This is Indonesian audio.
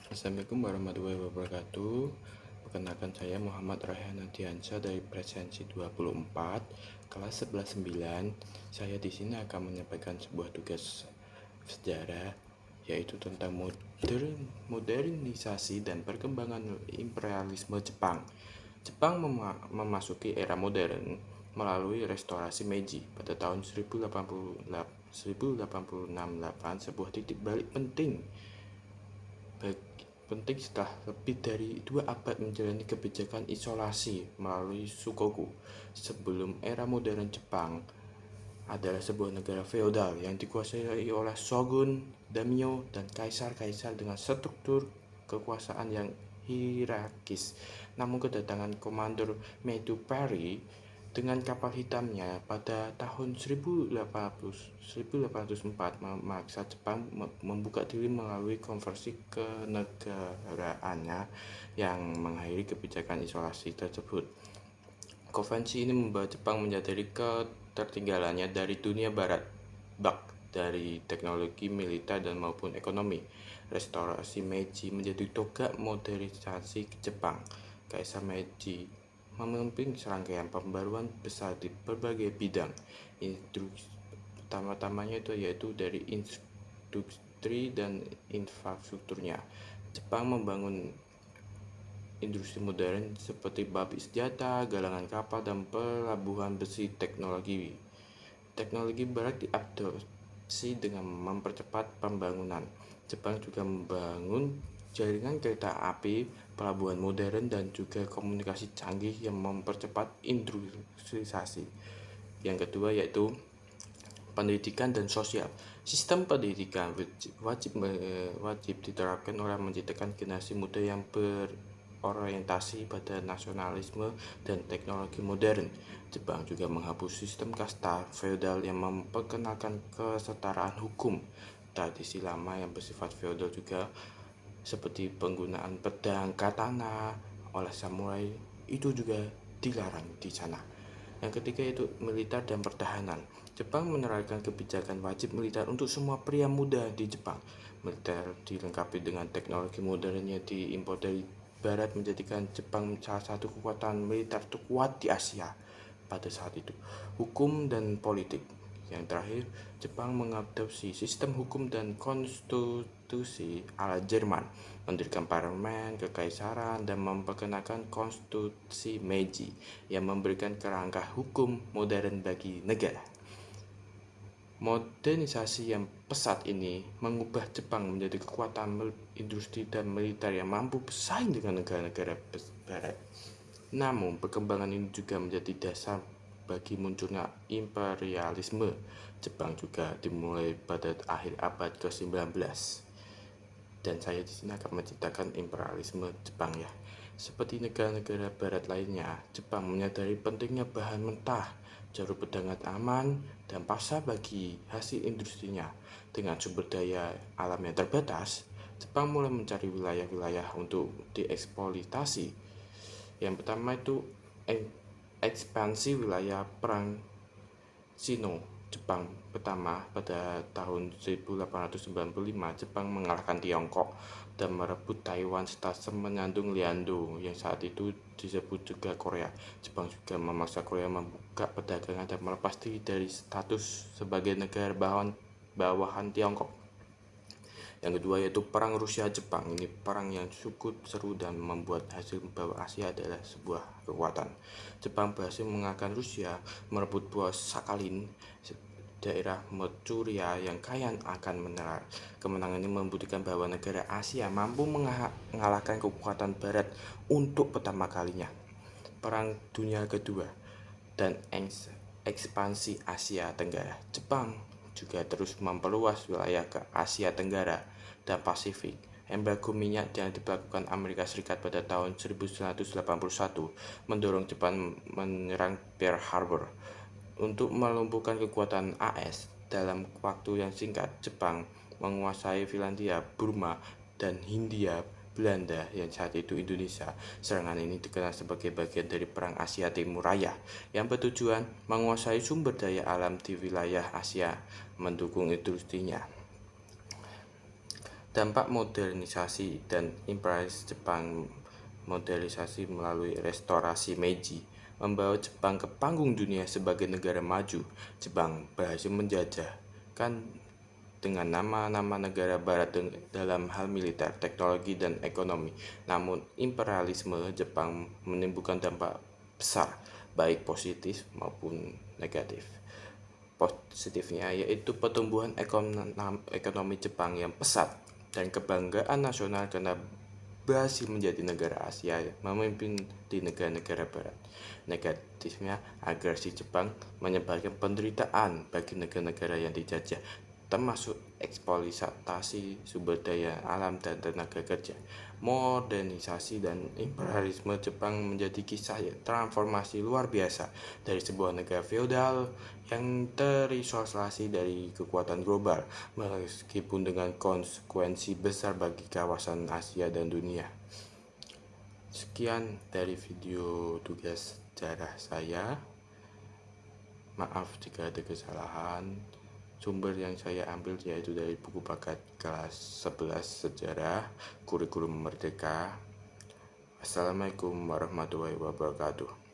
Assalamualaikum warahmatullahi wabarakatuh. Perkenalkan saya Muhammad Rayhan Diansyah dari Presensi 24, kelas 11-9. Saya di sini akan menyampaikan sebuah tugas sejarah, yaitu tentang modernisasi dan perkembangan imperialisme Jepang. Jepang memasuki era modern melalui restorasi Meiji pada tahun 1868, sebuah titik balik penting setelah lebih dari 2 abad menjalani kebijakan isolasi melalui Shokoku. Sebelum era modern, Jepang adalah sebuah negara feodal yang dikuasai oleh shogun, daimyo, dan kaisar-kaisar dengan struktur kekuasaan yang hierarkis. Namun kedatangan Komandor Meiji Perry dengan kapal hitamnya pada tahun 1804 memaksa Jepang membuka diri melalui konversi kenegaraannya yang mengakhiri kebijakan isolasi tersebut. Konvensi ini membawa Jepang menyadari ketertinggalannya dari dunia barat, dari teknologi militer dan maupun ekonomi. Restorasi Meiji menjadi tonggak modernisasi Jepang. Kaisar Meiji memimpin serangkaian pembaruan besar di berbagai bidang. Pertama-tamanya yaitu dari industri dan infrastrukturnya. Jepang membangun industri modern seperti pabrik senjata, galangan kapal, dan pelabuhan besi. Teknologi barat diadopsi dengan mempercepat pembangunan. Jepang juga membangun jaringan kereta api, pelabuhan modern, dan juga komunikasi canggih yang mempercepat industrialisasi. Yang kedua yaitu pendidikan dan sosial. Sistem pendidikan wajib diterapkan oleh menciptakan generasi muda yang berorientasi pada nasionalisme dan teknologi modern. Jepang juga menghapus sistem kasta feodal yang memperkenalkan kesetaraan hukum. Tradisi lama yang bersifat feodal juga seperti penggunaan pedang katana oleh samurai itu juga dilarang di sana. Yang ketiga itu militer dan pertahanan. Jepang menerapkan kebijakan wajib militer untuk semua pria muda di Jepang. Militer dilengkapi dengan teknologi modern yang diimpor dari barat, menjadikan Jepang salah satu kekuatan militer terkuat di Asia pada saat itu. Hukum dan politik. Yang terakhir, Jepang mengadopsi sistem hukum dan konstitusi ala Jerman, mendirikan parlemen kekaisaran, dan memperkenalkan konstitusi Meiji yang memberikan kerangka hukum modern bagi negara. Modernisasi yang pesat ini mengubah Jepang menjadi kekuatan industri dan militer yang mampu bersaing dengan negara-negara barat. Namun, perkembangan ini juga menjadi dasar bagi munculnya imperialisme Jepang juga dimulai pada akhir abad ke-19. Dan saya di sini akan menceritakan imperialisme Jepang ya. Seperti negara-negara barat lainnya, Jepang menyadari pentingnya bahan mentah, jalur perdagangan aman, dan pasar bagi hasil industrinya. Dengan sumber daya alam yang terbatas, Jepang mulai mencari wilayah-wilayah untuk dieksploitasi. Yang pertama itu ekspansi wilayah perang Sino Jepang pertama. Pada tahun 1895, Jepang mengalahkan Tiongkok dan merebut Taiwan serta semenanjung Liando yang saat itu disebut juga Korea. Jepang juga memaksa Korea membuka perdagangan dan melepas diri dari status sebagai negara bawahan Tiongkok. Yang kedua yaitu perang Rusia-Jepang. Ini perang yang cukup seru dan membuat hasil bahwa Asia adalah sebuah kekuatan. Jepang berhasil mengalahkan Rusia, merebut Pulau Sakhalin, daerah Manchuria yang kaya akan mineral. Kemenangan ini membuktikan bahwa negara Asia mampu mengalahkan kekuatan Barat untuk pertama kalinya. Perang Dunia Kedua dan ekspansi Asia Tenggara. Jepang juga terus memperluas wilayah ke Asia Tenggara dan Pasifik. Embargo minyak yang dilakukan Amerika Serikat pada tahun 1981 mendorong Jepang menyerang Pearl Harbor. Untuk melumpuhkan kekuatan AS dalam waktu yang singkat, Jepang menguasai Finlandia, Burma, dan Hindia Belanda yang saat itu Indonesia. Serangan ini dikenal sebagai bagian dari Perang Asia Timur Raya yang bertujuan menguasai sumber daya alam di wilayah Asia, mendukung industrinya. Dampak modernisasi dan imperialis Jepang. Modernisasi melalui restorasi Meiji membawa Jepang ke panggung dunia sebagai negara maju. Jepang berhasil menjajahkan dengan nama-nama negara barat dalam hal militer, teknologi, dan ekonomi. Namun, imperialisme Jepang menimbulkan dampak besar, baik positif maupun negatif. Positifnya yaitu pertumbuhan ekonomi Jepang yang pesat dan kebanggaan nasional karena berhasil menjadi negara Asia yang memimpin di negara-negara barat. Negatifnya, agresi Jepang menyebarkan penderitaan bagi negara-negara yang dijajah, termasuk eksploitasi sumber daya alam dan tenaga kerja. Modernisasi dan imperialisme Jepang menjadi kisah transformasi luar biasa dari sebuah negara feodal yang terisolasi dari kekuatan global, meskipun dengan konsekuensi besar bagi kawasan Asia dan dunia. Sekian dari video tugas sejarah saya. Maaf jika ada kesalahan. Sumber yang saya ambil yaitu dari buku paket kelas 11 Sejarah Kurikulum Merdeka. Assalamualaikum warahmatullahi wabarakatuh.